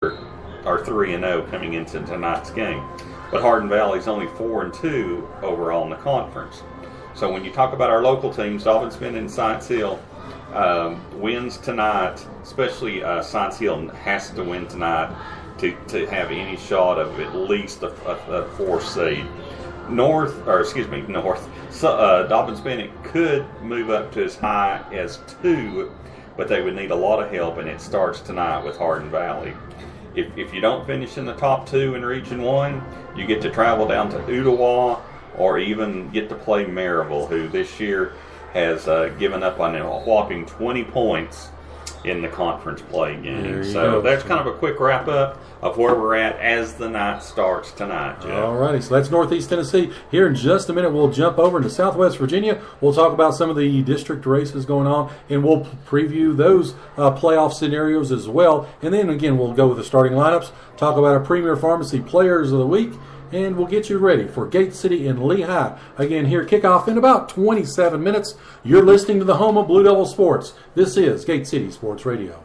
are 3-0 coming into tonight's game. But Hardin Valley's only 4-2 overall in the conference. So when you talk about our local teams, Dobyns Bend and Science Hill wins tonight, especially Science Hill has to win tonight to have any shot of at least a 4 seed. North. So, Dobyns Bennett could move up to as high as 2, but they would need a lot of help, and it starts tonight with Hardin Valley. If you don't finish in the top 2 in Region 1, you get to travel down to Ooltewah or even get to play Maryville, who this year has given up on a whopping 20 points in the conference play game. So that's kind of a quick wrap-up of where we're at as the night starts tonight, Jeff. All righty, so that's Northeast Tennessee. Here in just a minute, we'll jump over into Southwest Virginia. We'll talk about some of the district races going on, and we'll preview those playoff scenarios as well. And then, again, we'll go with the starting lineups, talk about our Premier Pharmacy Players of the Week, and we'll get you ready for Gate City and Lehigh. Again, here, kickoff in about 27 minutes. You're listening to the home of Blue Devil Sports. This is Gate City Sports Radio.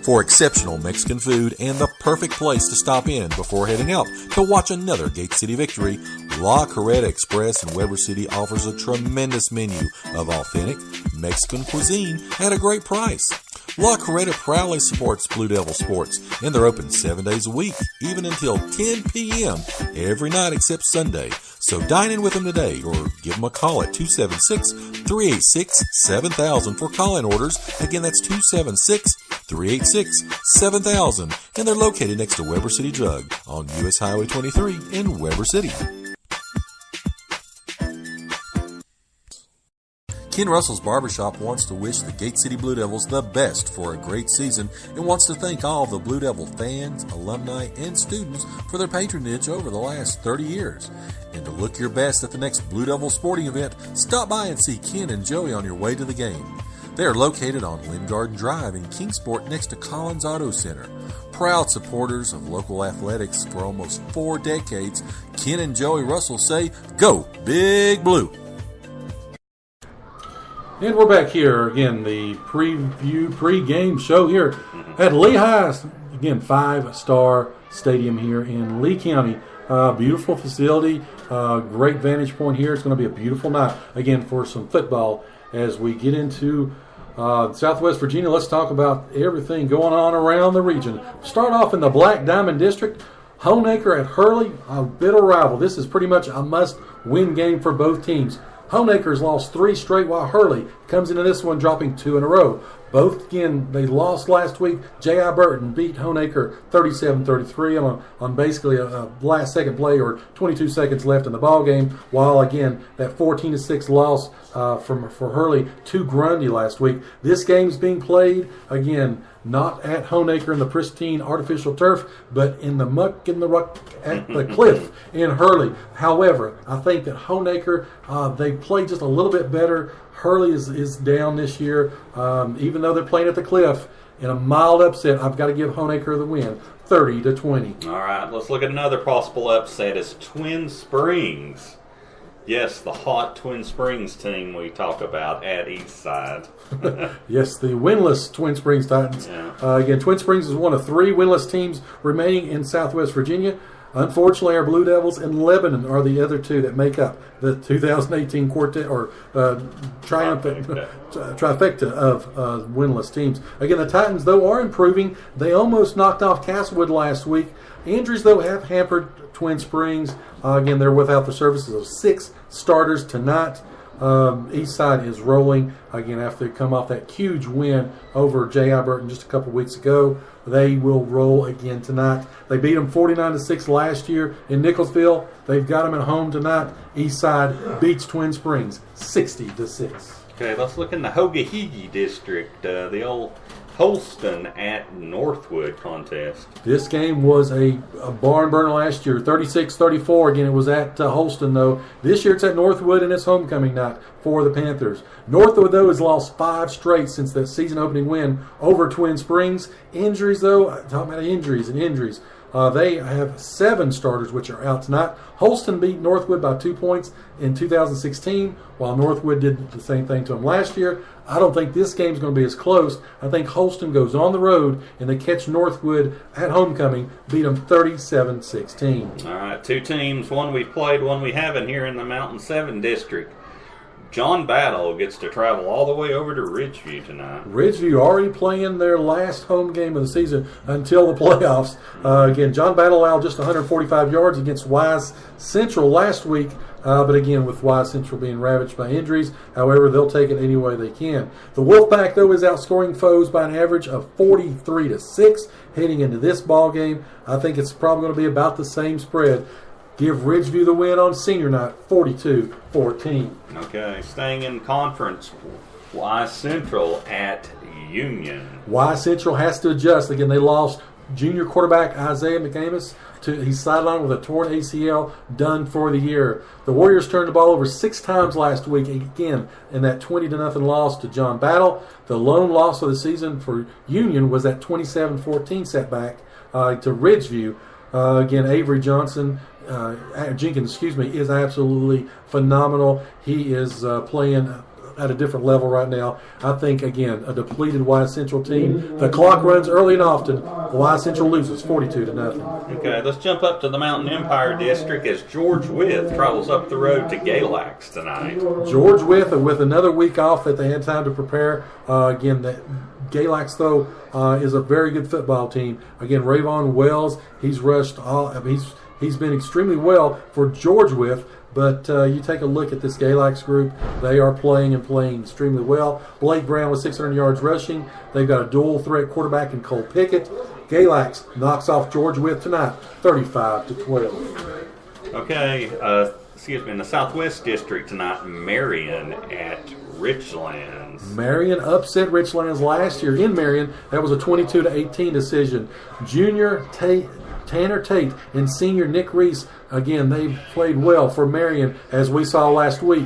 For exceptional Mexican food and the perfect place to stop in before heading out to watch another Gate City victory, La Carreta Express in Weber City offers a tremendous menu of authentic Mexican cuisine at a great price. La Carreta proudly supports Blue Devil Sports, and they're open 7 days a week, even until 10 p.m. every night except Sunday. So dine in with them today or give them a call at 276-386-7000 for call-in orders. Again, that's 276-386-7000. And they're located next to Weber City Drug on U.S. Highway 23 in Weber City. Ken Russell's Barbershop wants to wish the Gate City Blue Devils the best for a great season and wants to thank all the Blue Devil fans, alumni, and students for their patronage over the last 30 years. And to look your best at the next Blue Devil sporting event, stop by and see Ken and Joey on your way to the game. They are located on Lynn Garden Drive in Kingsport next to Collins Auto Center. Proud supporters of local athletics for almost 4 decades, Ken and Joey Russell say, "Go Big Blue!" And we're back here again, the pre-game show here at Lehigh. Again, 5-star stadium here in Lee County. Beautiful facility, great vantage point here. It's going to be a beautiful night again for some football as we get into Southwest Virginia. Let's talk about everything going on around the region. Start off in the Black Diamond District. Honaker at Hurley, a bitter rival. This is pretty much a must-win game for both teams. Honaker's lost 3 straight while Hurley comes into this one dropping 2 in a row. Both, again, they lost last week. J.I. Burton beat Honaker 37-33 on basically a last-second play or 22 seconds left in the ball game, while, again, that 14-6 loss for Hurley to Grundy last week. This game's being played, again, not at Honaker in the pristine artificial turf, but in the muck and the ruck at the cliff in Hurley. However, I think that Honaker, they play just a little bit better. Hurley is down this year, even though they're playing at the cliff. In a mild upset, I've got to give Honaker the win, 30-20. All right, let's look at another possible upset. It's Twin Springs. Yes, the hot Twin Springs team we talk about at Eastside. Yes, the winless Twin Springs Titans. Yeah. Again, Twin Springs is one of 3 winless teams remaining in Southwest Virginia. Unfortunately, our Blue Devils and Lebanon are the other 2 that make up the 2018 quartet or trifecta of winless teams. Again, the Titans, though, are improving. They almost knocked off Castlewood last week. Injuries, though, have hampered Twin Springs. Again, they're without the services of 6 starters tonight. Eastside is rolling again after they come off that huge win over J.I. Burton just a couple weeks ago. They will roll again tonight. They beat them 49-6 last year in Nicholsville. They've got them at home tonight. Eastside beats Twin Springs 60-6. Okay, let's look in the Hogaheagie district. The old Holston at Northwood contest. This game was a barn burner last year, 36-34. Again, it was at Holston, though. This year it's at Northwood, and it's homecoming night for the Panthers. Northwood, though, has lost 5 straight since that season-opening win over Twin Springs. Injuries, though, talking about injuries. They have 7 starters which are out tonight. Holston beat Northwood by 2 points in 2016, while Northwood did the same thing to them last year. I don't think this game's going to be as close. I think Holston goes on the road and they catch Northwood at homecoming, beat them 37-16. All right, two teams, one we've played, one we haven't here in the Mountain 7 district. John Battle gets to travel all the way over to Ridgeview tonight. Ridgeview already playing their last home game of the season until the playoffs. Again, John Battle allowed just 145 yards against Wise Central last week. But again, with Wise Central being ravaged by injuries, however, they'll take it any way they can. The Wolfpack, though, is outscoring foes by an average of 43-6 heading into this ball game. I think it's probably going to be about the same spread. Give Ridgeview the win on senior night, 42-14. Okay, staying in conference, Wise Central at Union. Wise Central has to adjust. Again, they lost junior quarterback Isaiah McAmis. He's sidelined with a torn ACL, done for the year. The Warriors turned the ball over 6 times last week, again, in that 20-0 loss to John Battle. The lone loss of the season for Union was that 27-14 setback to Ridgeview. Again, Avery Jenkins, is absolutely phenomenal. He is playing at a different level right now. I think, again, a depleted Wise Central team. The clock runs early and often. Wise Central loses 42-0. Okay, let's jump up to the Mountain Empire District as George Wythe travels up the road to Galax tonight. George Wythe, with another week off that they had time to prepare. Again, Galax, though, is a very good football team. Again, Rayvon Wells, he's rushed all. He's been extremely well for George Wythe. But you take a look at this Galax group. They are playing extremely well. Blake Brown with 600 yards rushing. They've got a dual-threat quarterback in Cole Pickett. Galax knocks off George Wythe tonight, 35-12. Okay, in the Southwest District tonight, Marion at Richlands. Marion upset Richlands last year in Marion. That was a 22-18 decision. Junior Tanner Tate and senior Nick Reese, again, they played well for Marion, as we saw last week.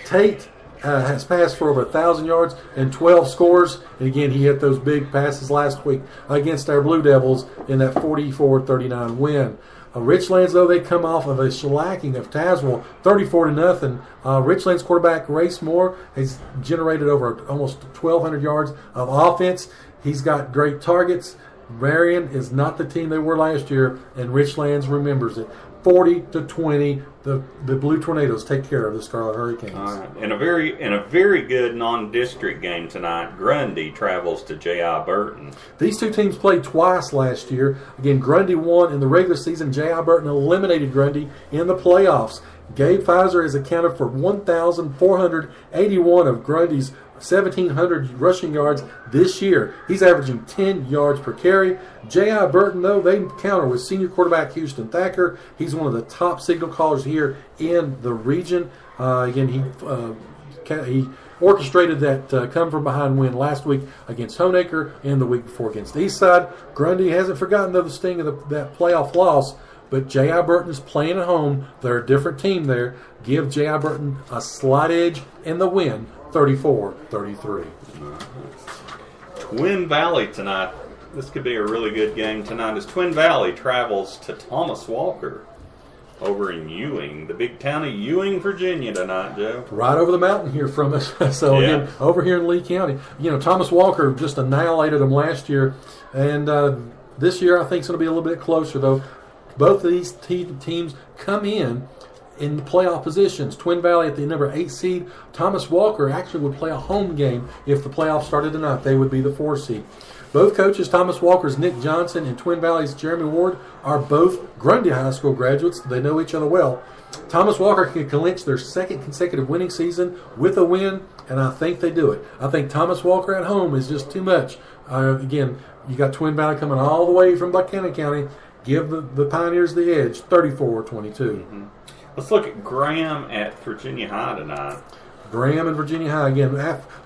Tate has passed for over 1,000 yards and 12 scores. And again, he hit those big passes last week against our Blue Devils in that 44-39 win. Richlands, though, they come off of a shellacking of Tazewell, 34-0. Richlands quarterback Race Moore has generated over almost 1,200 yards of offense. He's got great targets. Marion is not the team they were last year, and Richlands remembers it. 40-20, the Blue Tornadoes take care of the Scarlet Hurricanes. All right. In a very good non-district game tonight, Grundy travels to J.I. Burton. These two teams played twice last year. Again, Grundy won in the regular season. J.I. Burton eliminated Grundy in the playoffs. Gabe Pfizer has accounted for 1,481 of Grundy's 1,700 rushing yards this year. He's averaging 10 yards per carry. J.I. Burton, though, they counter with senior quarterback Houston Thacker. He's one of the top signal callers here in the region. Again, he orchestrated that come-from-behind win last week against Honaker and the week before against Eastside. Grundy hasn't forgotten, though, the sting of that playoff loss. But J.I. Burton is playing at home. They're a different team there. Give J.I. Burton a slight edge in the win, 34-33. Twin Valley tonight. This could be a really good game tonight as Twin Valley travels to Thomas Walker over in Ewing, the big town of Ewing, Virginia tonight, Joe. Right over the mountain here from us. So, again, over here in Lee County. Thomas Walker just annihilated them last year. And this year I think it's going to be a little bit closer, though. Both of these teams come in the playoff positions. Twin Valley at the number 8 seed. Thomas Walker actually would play a home game if the playoffs started tonight. They would be the 4 seed. Both coaches, Thomas Walker's Nick Johnson and Twin Valley's Jeremy Ward, are both Grundy High School graduates. They know each other well. Thomas Walker can clinch their second consecutive winning season with a win, and I think they do it. I think Thomas Walker at home is just too much. Again, you got Twin Valley coming all the way from Buchanan County. Give the Pioneers the edge, 34-22. Mm-hmm. Let's look at Graham at Virginia High tonight. Graham and Virginia High, again,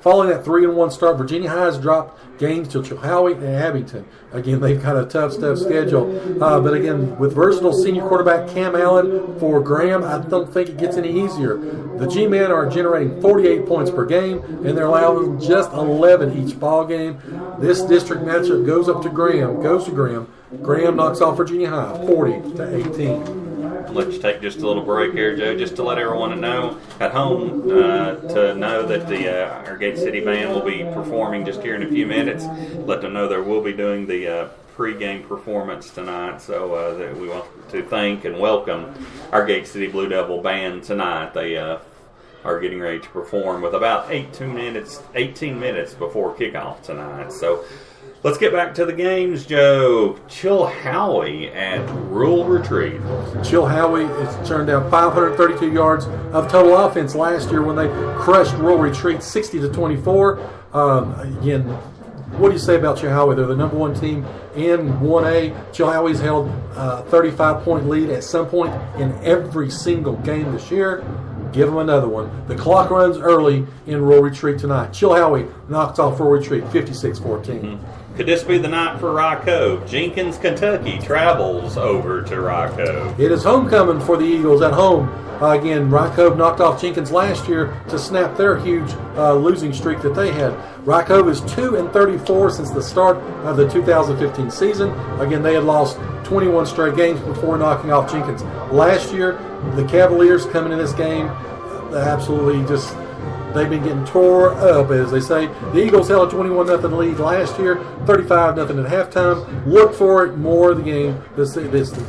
following that 3-1 start, Virginia High has dropped games to Chilhowie and Abington. Again, they've got a tough schedule. But again, with versatile senior quarterback Cam Allen for Graham, I don't think it gets any easier. The G-men are generating 48 points per game, and they're allowing just 11 each ball game. This district matchup goes to Graham. Graham knocks off Virginia High, 40-18. let you take just a little break here, Joe, just to let everyone know at home to know that our Gate City Band will be performing just here in a few minutes. Let them know they will be doing the pre-game performance tonight. So that we want to thank and welcome our Gate City Blue Devil Band tonight. They are getting ready to perform with about 18 minutes before kickoff tonight. So let's get back to the games, Joe. Chilhowie at Rural Retreat. Chilhowie has turned out 532 yards of total offense last year when they crushed Rural Retreat 60-24. Again, what do you say about Chilhowie? They're the number one team in 1A. Chilhowie's held a 35-point lead at some point in every single game this year. Give them another one. The clock runs early in Rural Retreat tonight. Chilhowie knocks off Rural Retreat 56-14. Could this be the night for Rock Cove? Jenkins, Kentucky travels over to Rock Cove. It is homecoming for the Eagles at home. Again, Rock Cove knocked off Jenkins last year to snap their huge losing streak that they had. Rock Cove is 2-34 since the start of the 2015 season. Again, they had lost 21 straight games before knocking off Jenkins. Last year, the Cavaliers coming in this game, absolutely just, they've been getting tore up, as they say. The Eagles held a 21-0 lead last year, 35-0 at halftime. Look for it more of the game this season.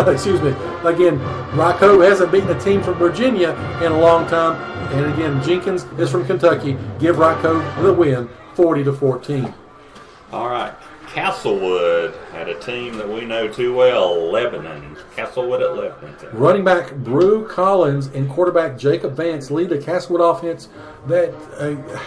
Excuse me. Again, Rock Cove hasn't beaten a team from Virginia in a long time. And again, Jenkins is from Kentucky. Give Rock Cove the win, 40-14. All right. Castlewood had a team that we know too well, Lebanon. Castlewood at Lebanon. Running back Brew Collins and quarterback Jacob Vance lead the Castlewood offense that,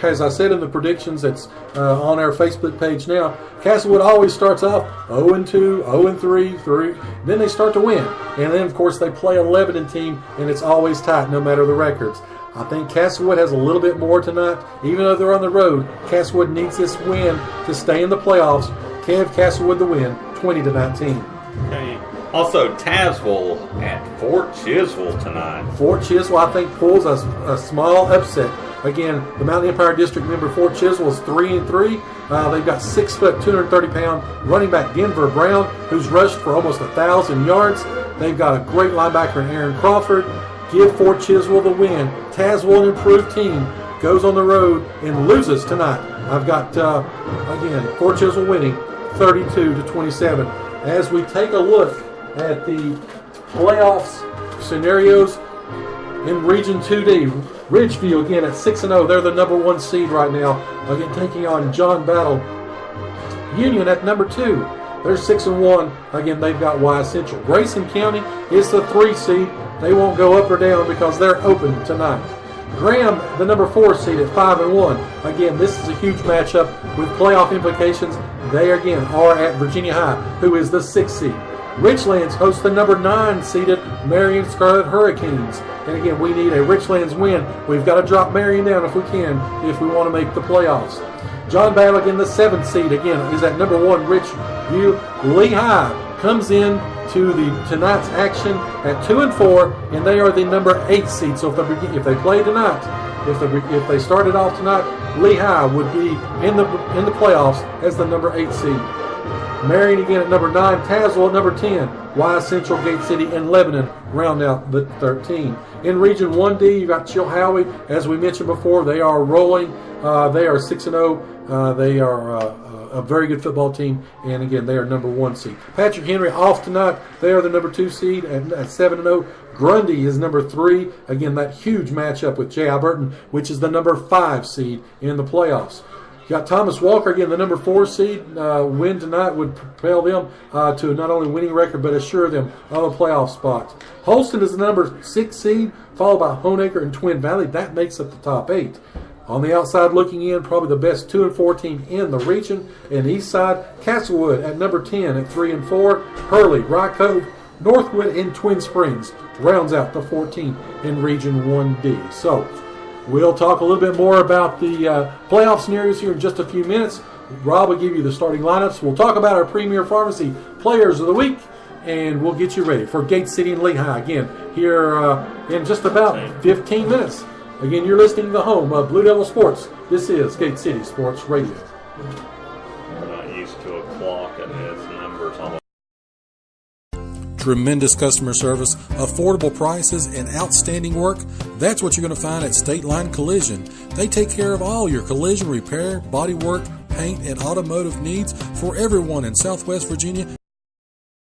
as I said in the predictions that's on our Facebook page now, Castlewood always starts off 0-2, 0-3, then they start to win. And then, of course, they play a Lebanon team, and it's always tight no matter the records. I think Castlewood has a little bit more tonight. Even though they're on the road, Castlewood needs this win to stay in the playoffs. Give Castlewood the win, 20-19. Okay. Also, Tazewell at Fort Chiswell tonight. Fort Chiswell, I think, pulls a small upset. Again, the Mountain Empire District member Fort Chiswell is 3-3. They've got 6 foot, 230-pound running back Denver Brown, who's rushed for almost 1,000 yards. They've got a great linebacker in Aaron Crawford. Give Fort Chiswell the win. Tazewell, an improved team, goes on the road and loses tonight. I've got, again, Fort Chiswell winning 32-27. As we take a look at the playoffs scenarios in Region 2D, Ridgeview again at 6-0. They're the number one seed right now. Again, taking on John Battle. Union at number 2. They're 6-1. Again, they've got Y Central. Grayson County is the 3 seed. They won't go up or down because they're open tonight. Graham, the number 4 seed at 5-1. Again, this is a huge matchup with playoff implications. They again are at Virginia High, who is the 6th seed. Richlands hosts the number 9 seeded Marion Scarlet Hurricanes. And again, we need a Richlands win. We've got to drop Marion down if we can, if we want to make the playoffs. John Battle, again, the 7th seed, again, is at number 1, Ridgeview. Lehigh comes in to tonight's action at 2-4, and they are the number 8 seed. So if they play tonight, if they started off tonight, Lehigh would be in the playoffs as the number 8 seed. Marion again at number 9, Tazewell at number 10, Y Central, Gate City, and Lebanon round out the 13. In Region 1D, you've got Chilhowie. As we mentioned before, they are rolling. They are 6-0. They are a very good football team, and again, they are number 1 seed. Patrick Henry off tonight. They are the number 2 seed at 7-0. Grundy is number 3. Again, that huge matchup with J.I. Burton, which is the number 5 seed in the playoffs. You got Thomas Walker, again, the number 4 seed. Win tonight would propel them to not only winning record, but assure them of a playoff spot. Holston is the number 6 seed, followed by Honecker and Twin Valley. That makes up the top 8. On the outside looking in, probably the best 2-4 team in the region. And east side, Castlewood at number 10 at 3-4. Hurley, Rock Cove, Northwood, and Twin Springs rounds out the 14 in Region 1D. So we'll talk a little bit more about the playoff scenarios here in just a few minutes. Rob will give you the starting lineups. We'll talk about our Premier Pharmacy Players of the Week, and we'll get you ready for Gate City and Lehigh again here in just about 15 minutes. Again, you're listening to the home of Blue Devil Sports. This is Gate City Sports Radio. We're not used to a clock and its numbers almost. Tremendous customer service, affordable prices, and outstanding work. That's what you're going to find at State Line Collision. They take care of all your collision repair, body work, paint, and automotive needs for everyone in Southwest Virginia.